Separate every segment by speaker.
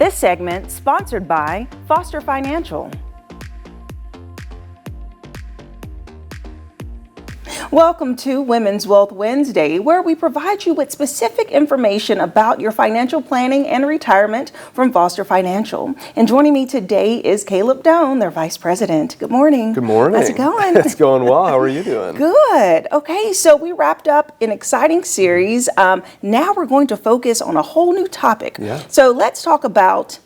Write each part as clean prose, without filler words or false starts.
Speaker 1: This segment sponsored by Foster Financial. Welcome to Women's Wealth Wednesday, where we provide you with specific information about your financial planning and retirement from Foster Financial. And joining me today is Caleb Doan, their Vice President. Good morning.
Speaker 2: Good morning.
Speaker 1: How's it going?
Speaker 2: It's going well. How are you doing?
Speaker 1: Good. Okay, so we wrapped up an exciting series. Now we're going to focus on a whole new topic.
Speaker 2: Yeah.
Speaker 1: So let's talk about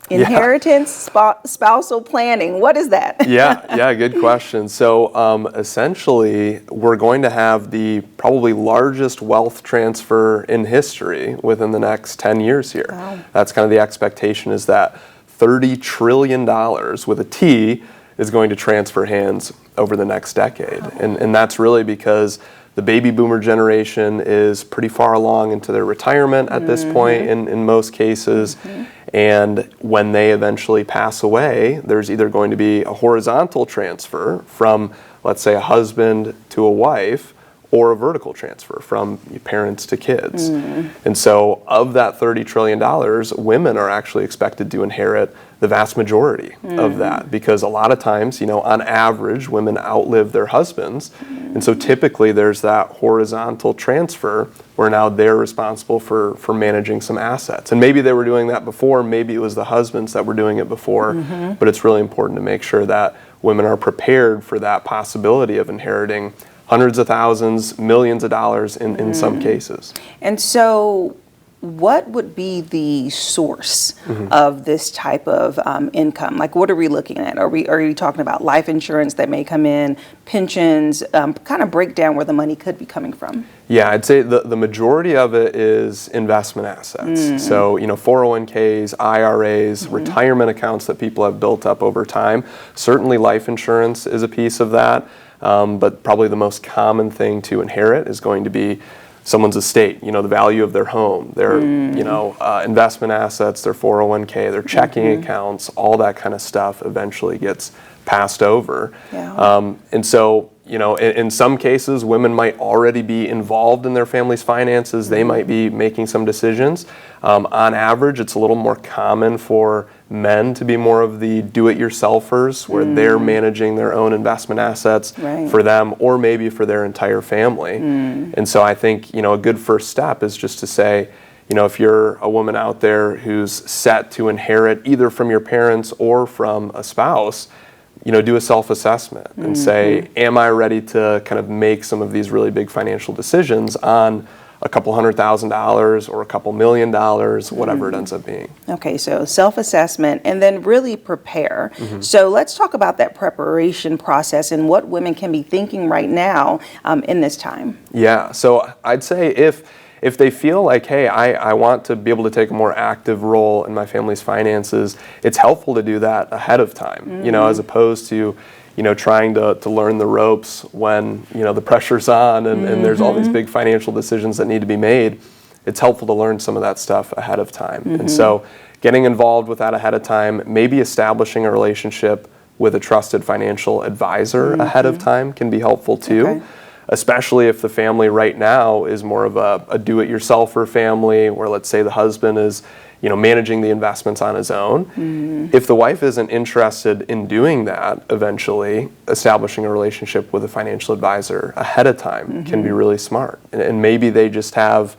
Speaker 1: inheritance, spousal planning. What is that?
Speaker 2: Yeah, good question. So essentially, we're going to have the probably largest wealth transfer in history within the next 10 years here.
Speaker 1: Wow.
Speaker 2: That's kind of the expectation, is that $30 trillion with a T is going to transfer hands over the next decade.
Speaker 1: Wow.
Speaker 2: And that's really because the baby boomer generation is pretty far along into their retirement at this point in most cases. And when they eventually pass away, there's either going to be a horizontal transfer from, let's say, a husband to a wife, or a vertical transfer from parents to kids. And so of that $30 trillion, women are actually expected to inherit the vast majority of that, because a lot of times, on average, women outlive their husbands. And so typically there's that horizontal transfer where now they're responsible for managing some assets. And maybe they were doing that before, maybe it was the husbands that were doing it before, but it's really important to make sure that women are prepared for that possibility of inheriting hundreds of thousands, millions of dollars in some cases.
Speaker 1: And so what would be the source of this type of income? Like, what are we looking at? Are you talking about life insurance that may come in, pensions, kind of break down where the money could be coming from?
Speaker 2: Yeah, I'd say the majority of it is investment assets. So, 401ks, IRAs, retirement accounts that people have built up over time. Certainly life insurance is a piece of that. But probably the most common thing to inherit is going to be someone's estate, the value of their home, their investment assets, their 401k, their checking accounts, all that kind of stuff eventually gets passed over.
Speaker 1: Yeah.
Speaker 2: And so, in some cases, women might already be involved in their family's finances. They might be making some decisions. On average, it's a little more common for men to be more of the do-it-yourselfers, where they're managing their own investment assets for them, or maybe for their entire family. And so I think, a good first step is just to say, if you're a woman out there who's set to inherit either from your parents or from a spouse, do a self-assessment and say, am I ready to kind of make some of these really big financial decisions on a couple $100,000 or a couple $1 million, whatever it ends up being.
Speaker 1: Okay, so self-assessment and then really prepare. So let's talk about that preparation process and what women can be thinking right now in this time.
Speaker 2: Yeah, so I'd say if they feel like, hey, I want to be able to take a more active role in my family's finances, it's helpful to do that ahead of time, as opposed to trying to learn the ropes when, the pressure's on and there's all these big financial decisions that need to be made. It's helpful to learn some of that stuff ahead of time. And so getting involved with that ahead of time, maybe establishing a relationship with a trusted financial advisor ahead of time can be helpful too.
Speaker 1: Okay.
Speaker 2: Especially if the family right now is more of a do-it-yourselfer family, where let's say the husband is managing the investments on his own. If the wife isn't interested in doing that, eventually establishing a relationship with a financial advisor ahead of time can be really smart. And maybe they just have,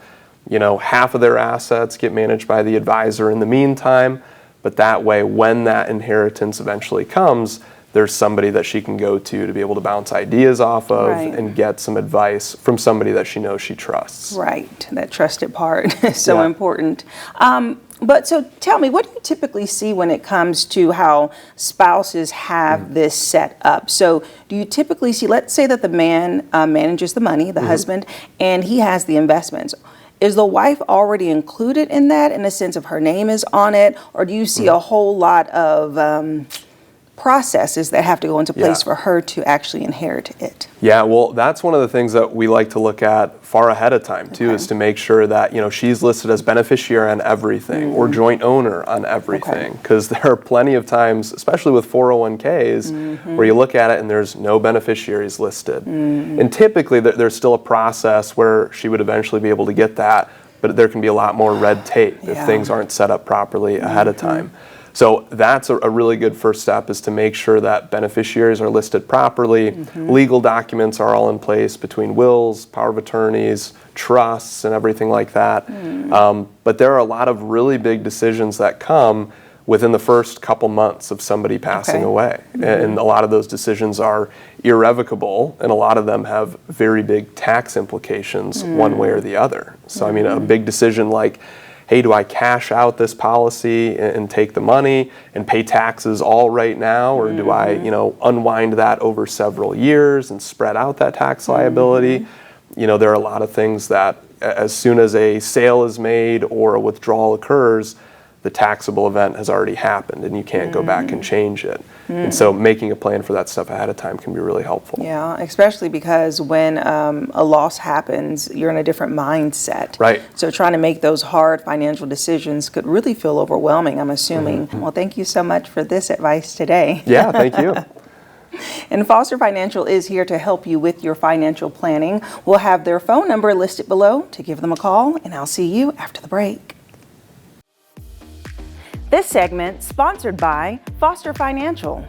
Speaker 2: half of their assets get managed by the advisor in the meantime, but that way, when that inheritance eventually comes, there's somebody that she can go to be able to bounce ideas off of and get some advice from somebody that she knows she trusts.
Speaker 1: Right, that trusted part is so important. But so tell me, what do you typically see when it comes to how spouses have this set up? So do you typically see, let's say that the man manages the money, the husband, and he has the investments. Is the wife already included in that in the sense of her name is on it? Or do you see a whole lot of processes that have to go into place for her to actually inherit it?
Speaker 2: Yeah, well, that's one of the things that we like to look at far ahead of time too, is to make sure that she's listed as beneficiary on everything or joint owner on everything, because there are plenty of times, especially with 401ks, where you look at it and there's no beneficiaries listed. And typically there's still a process where she would eventually be able to get that, but there can be a lot more red tape if
Speaker 1: Yeah.
Speaker 2: things aren't set up properly ahead of time. So that's a really good first step, is to make sure that beneficiaries are listed properly, legal documents are all in place between wills, power of attorneys, trusts, and everything like that. But there are a lot of really big decisions that come within the first couple months of somebody passing
Speaker 1: Okay.
Speaker 2: away. And a lot of those decisions are irrevocable, and a lot of them have very big tax implications one way or the other. So I mean, a big decision like, hey, do I cash out this policy and take the money and pay taxes all right now, or do I, unwind that over several years and spread out that tax liability? There are a lot of things that as soon as a sale is made or a withdrawal occurs, the taxable event has already happened and you can't go back and change it. And so making a plan for that stuff ahead of time can be really helpful.
Speaker 1: Yeah, especially because when a loss happens, you're in a different mindset.
Speaker 2: Right.
Speaker 1: So trying to make those hard financial decisions could really feel overwhelming, I'm assuming. Well, thank you so much for this advice today.
Speaker 2: Yeah, thank you.
Speaker 1: And Foster Financial is here to help you with your financial planning. We'll have their phone number listed below to give them a call, and I'll see you after the break. This segment sponsored by Foster Financial.